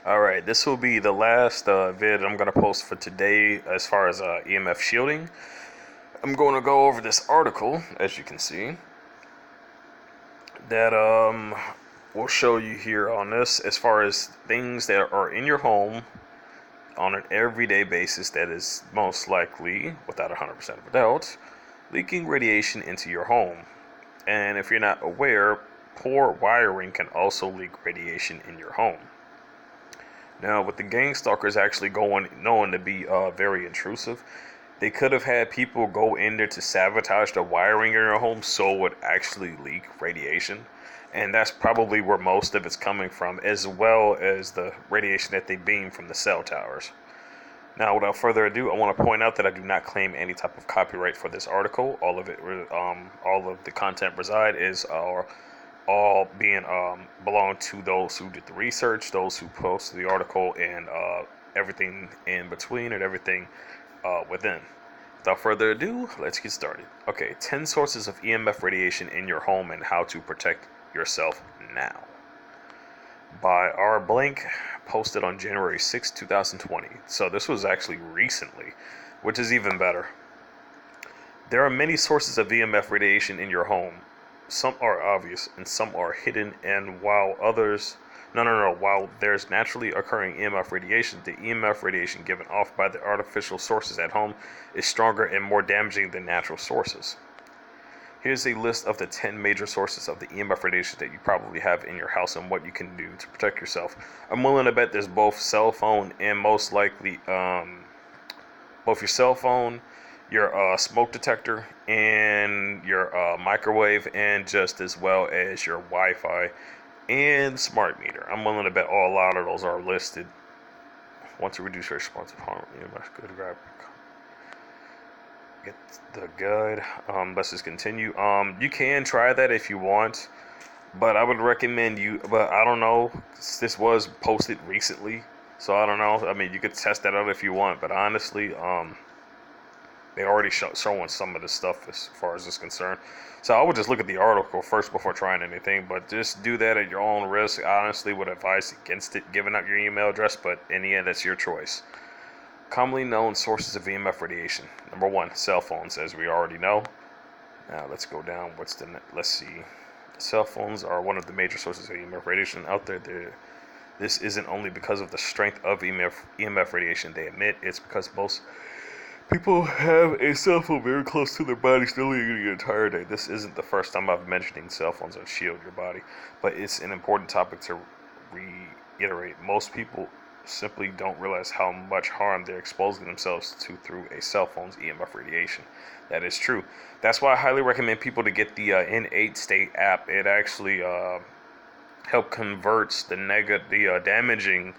Alright, this will be the last vid I'm going to post for today as far as EMF shielding. I'm going to go over this article, as you can see, that will show you here on this as far as things that are in your home on an everyday basis that is most likely, without 100% of a doubt, leaking radiation into your home. And if you're not aware, poor wiring can also leak radiation in your home. Now, with the gang stalkers actually known to be very intrusive, they could have had people go in there to sabotage the wiring in your home so it would actually leak radiation. And that's probably where most of it's coming from, as well as the radiation that they beam from the cell towers. Now, without further ado, I want to point out that I do not claim any type of copyright for this article. All of the content reside is all being belong to those who did the research, those who posted the article, and everything in between and everything within. Without further ado, let's get started. Okay, 10 sources of EMF radiation in your home and how to protect yourself now. By R. Blank, posted on January 6, 2020. So this was actually recently, which is even better. There are many sources of EMF radiation in your home. Some are obvious and some are hidden, and while there's naturally occurring EMF radiation, the EMF radiation given off by the artificial sources at home is stronger and more damaging than natural sources. Here's a list of the 10 major sources of the EMF radiation that you probably have in your house and what you can do to protect yourself. I'm willing to bet there's both cell phone and most likely both your cell phone, your smoke detector, and your microwave, and just as well as your Wi-Fi and smart meter. I'm willing to bet a lot of those are listed. Want to reduce your responsive harm? Good grab. Get the guide. Let's just continue. You can try that if you want, but I would recommend you. But I don't know. This was posted recently, so I don't know. I mean, you could test that out if you want, but honestly, they already showing some of the stuff as far as it's concerned. So I would just look at the article first before trying anything, but just do that at your own risk. I honestly would advise against it, giving out your email address, but in the end, that's your choice. Commonly known sources of EMF radiation. Number 1, cell phones, as we already know. Now let's go down. Let's see. Cell phones are one of the major sources of EMF radiation out there. This isn't only because of the strength of EMF radiation they emit, it's because most people have a cell phone very close to their body nearly the entire day. This isn't the first time I've mentioned cell phones that shield your body, but it's an important topic to reiterate. Most people simply don't realize how much harm they're exposing themselves to through a cell phone's EMF radiation. That is true. That's why I highly recommend people to get the N8 State app. It actually help converts the damaging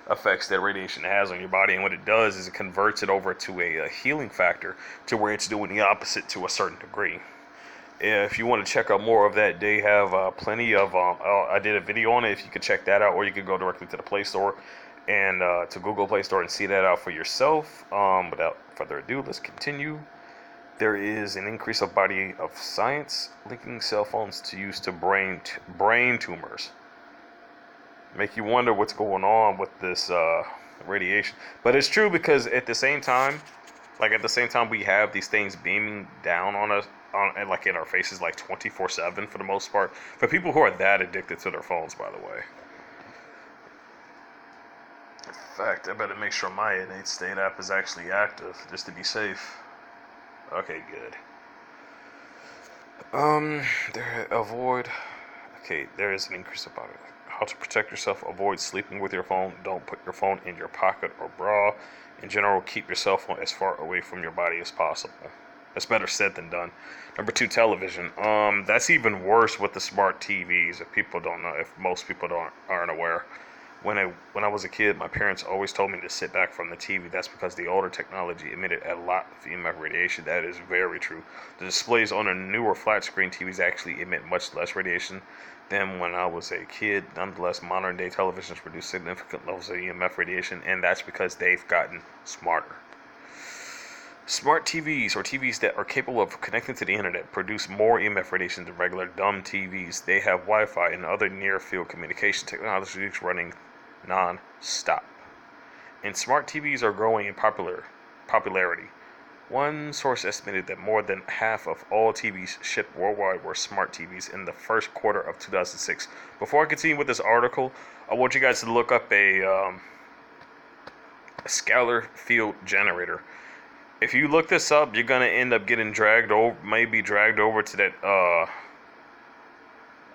effects that radiation has on your body, and what it does is it converts it over to a healing factor to where it's doing the opposite to a certain degree. If you want to check out more of that, they have plenty of I did a video on it. If you could check that out, or you could go directly to the Play Store and to Google Play Store and see that out for yourself. Without further ado, let's continue. There is an increase of body of science linking cell phones to use to brain tumors. Make you wonder what's going on with this radiation. But it's true, because at the same time we have these things beaming down on us, like in our faces, like 24/7 for the most part. For people who are that addicted to their phones, by the way. In fact, I better make sure my N8 State app is actually active, just to be safe. Okay, good. There is an increase about it. How to protect yourself. Avoid sleeping with your phone. Don't put your phone in your pocket or bra. In general, keep your cell phone as far away from your body as possible. That's better said than done. Number 2, television. That's even worse with the smart TVs. If most people aren't aware. When I was a kid, my parents always told me to sit back from the TV. That's because the older technology emitted a lot of EMF radiation. That is very true. The displays on the newer flat screen TVs actually emit much less radiation than when I was a kid. Nonetheless, modern day televisions produce significant levels of EMF radiation, and that's because they've gotten smarter. Smart TVs, or TVs that are capable of connecting to the internet, produce more EMF radiation than regular dumb TVs. They have Wi-Fi and other near-field communication technologies running non-stop. And smart TVs are growing in popularity. One source estimated that more than half of all TVs shipped worldwide were smart TVs in the first quarter of 2006. Before I continue with this article, I want you guys to look up a scalar field generator. If you look this up, you're gonna end up getting dragged over, maybe dragged over to that.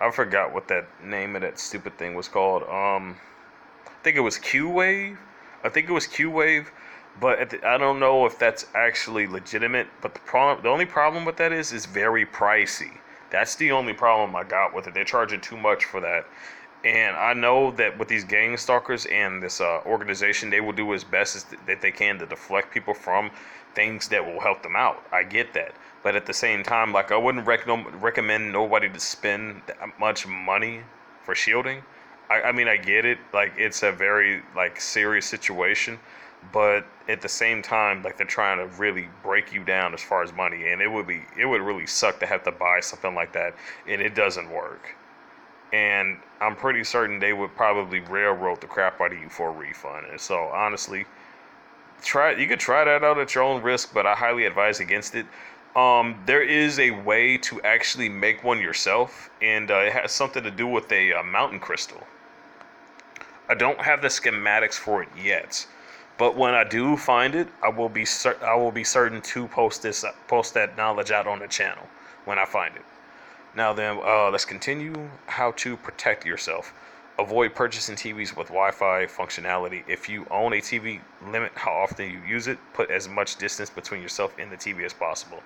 I forgot what that name of that stupid thing was called. I think it was Q Wave. But I don't know if that's actually legitimate. But the only problem with that is it's very pricey. That's the only problem I got with it. They're charging too much for that. And I know that with these gang stalkers and this organization, they will do as best as that they can to deflect people from things that will help them out. I get that. But at the same time, like, I wouldn't recommend nobody to spend that much money for shielding. I mean, I get it. Like, it's a very, like, serious situation. But at the same time, like, they're trying to really break you down as far as money. And it would really suck to have to buy something like that. And it doesn't work. And I'm pretty certain they would probably railroad the crap out of you for a refund. And so, honestly, you could try that out at your own risk, but I highly advise against it. There is a way to actually make one yourself, and it has something to do with a mountain crystal. I don't have the schematics for it yet, but when I do find it, I will be certain to post that knowledge out on the channel when I find it. Now then, let's continue. How to protect yourself. Avoid purchasing TVs with Wi-Fi functionality. If you own a TV, limit how often you use it. Put as much distance between yourself and the TV as possible.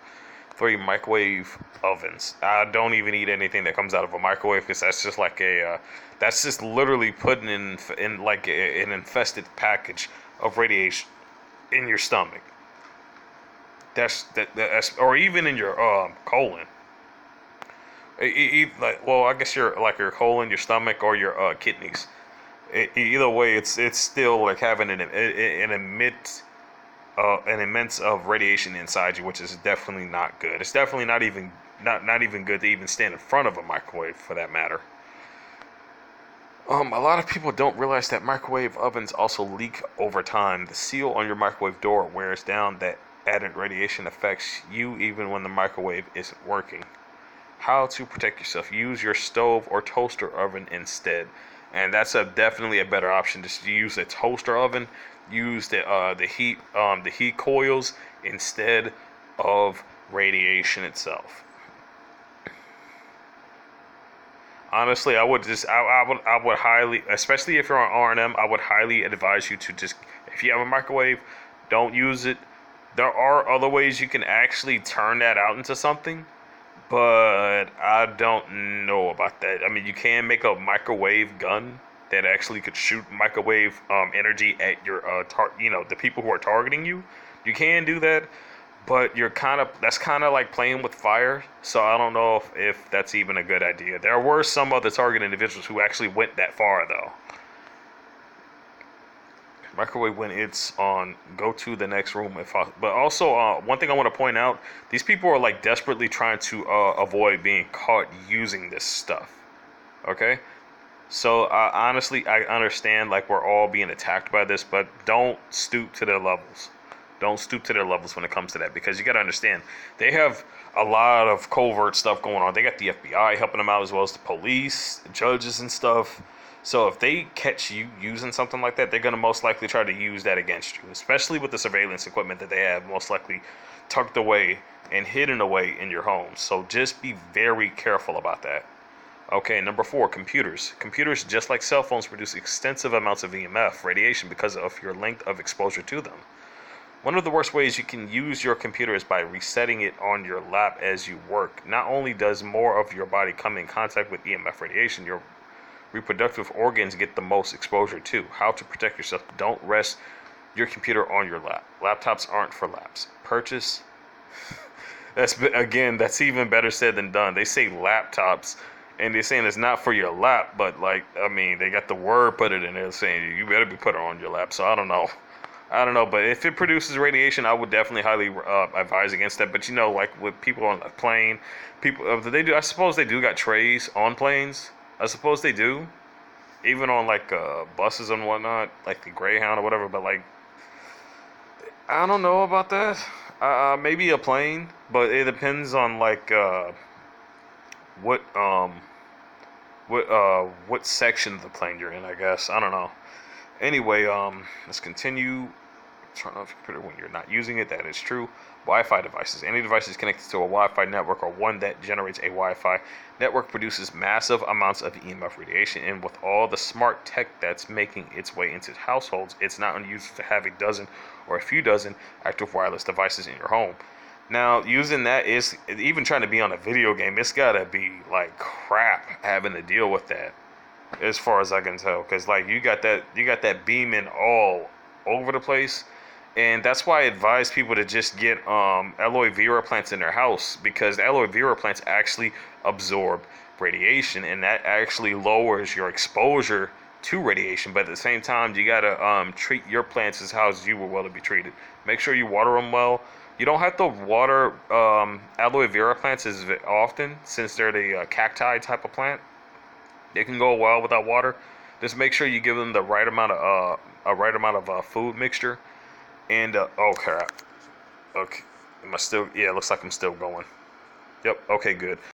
3. Microwave ovens. I don't even eat anything that comes out of a microwave, because that's just like that's just literally putting in like an infested package of radiation in your stomach. That's or even in your colon. Like, well, I guess your colon, your stomach, or your kidneys. Either way, it's still like having an immense of radiation inside you, which is definitely not good. It's definitely not even good to even stand in front of a microwave, for that matter. A lot of people don't realize that microwave ovens also leak over time. The seal on your microwave door wears down. That added radiation affects you even when the microwave isn't working. How to protect yourself. Use your stove or toaster oven instead. And that's definitely a better option. Just use a toaster oven. Use the heat coils instead of radiation itself. Honestly, I would highly, especially if you're on R&M, I would highly advise you to just, if you have a microwave, don't use it. There are other ways you can actually turn that out into something, but I don't know about that. I mean, you can make a microwave gun that actually could shoot microwave energy at your the people who are targeting you. You can do that, but that's kind of like playing with fire. So I don't know if that's even a good idea. There were some other target individuals who actually went that far, though. Microwave when it's on, go to the next room but also one thing I want to point out, these people are like desperately trying to avoid being caught using this stuff. Okay, so honestly, I understand, like, we're all being attacked by this, but don't stoop to their levels. Don't stoop to their levels when it comes to that, because you got to understand, they have a lot of covert stuff going on. They got the FBI helping them out, as well as the police, the judges and stuff. So if they catch you using something like that, they're going to most likely try to use that against you, especially with the surveillance equipment that they have most likely tucked away and hidden away in your home. So just be very careful about that. Okay, number 4, computers. Computers, just like cell phones, produce extensive amounts of EMF radiation because of your length of exposure to them. One of the worst ways you can use your computer is by resetting it on your lap as you work. Not only does more of your body come in contact with EMF radiation, your reproductive organs get the most exposure too. How to protect yourself. Don't rest your computer on your lap. Laptops aren't for laps. Purchase. That's even better said than done. They say laptops, and they're saying it's not for your lap, but, like, I mean, they got the word put it in there saying you better be putting it on your lap. So I don't know, but if it produces radiation, I would definitely highly advise against that. But like with people on a plane, I suppose they do got trays on planes. I suppose they do. even on like buses and whatnot, like the Greyhound or whatever. But like, I don't know about that. Maybe a plane, but it depends on like what what section of the plane you're in. I guess I don't know. Anyway, let's continue. Turn off your computer when you're not using it. That is true. Wi-Fi devices. Any devices connected to a Wi-Fi network or one that generates a Wi-Fi network produces massive amounts of EMF radiation. And with all the smart tech that's making its way into households, it's not unusual to have a dozen or a few dozen active wireless devices in your home. Now, using that is even trying to be on a video game. It's gotta be like crap having to deal with that, as far as I can tell. Because like you got that beaming all over the place, and that's why I advise people to just get aloe vera plants in their house, because aloe vera plants actually absorb radiation, and that actually lowers your exposure to radiation. But at the same time, you gotta treat your plants as how you would want to be treated. Make sure you water them well. You don't have to water aloe vera plants as often, since they're the cacti type of plant. They can go well without water. Just make sure you give them the right amount of food mixture. And oh crap. Okay, am I still? Yeah, it looks like I'm still going. Yep. Okay, good.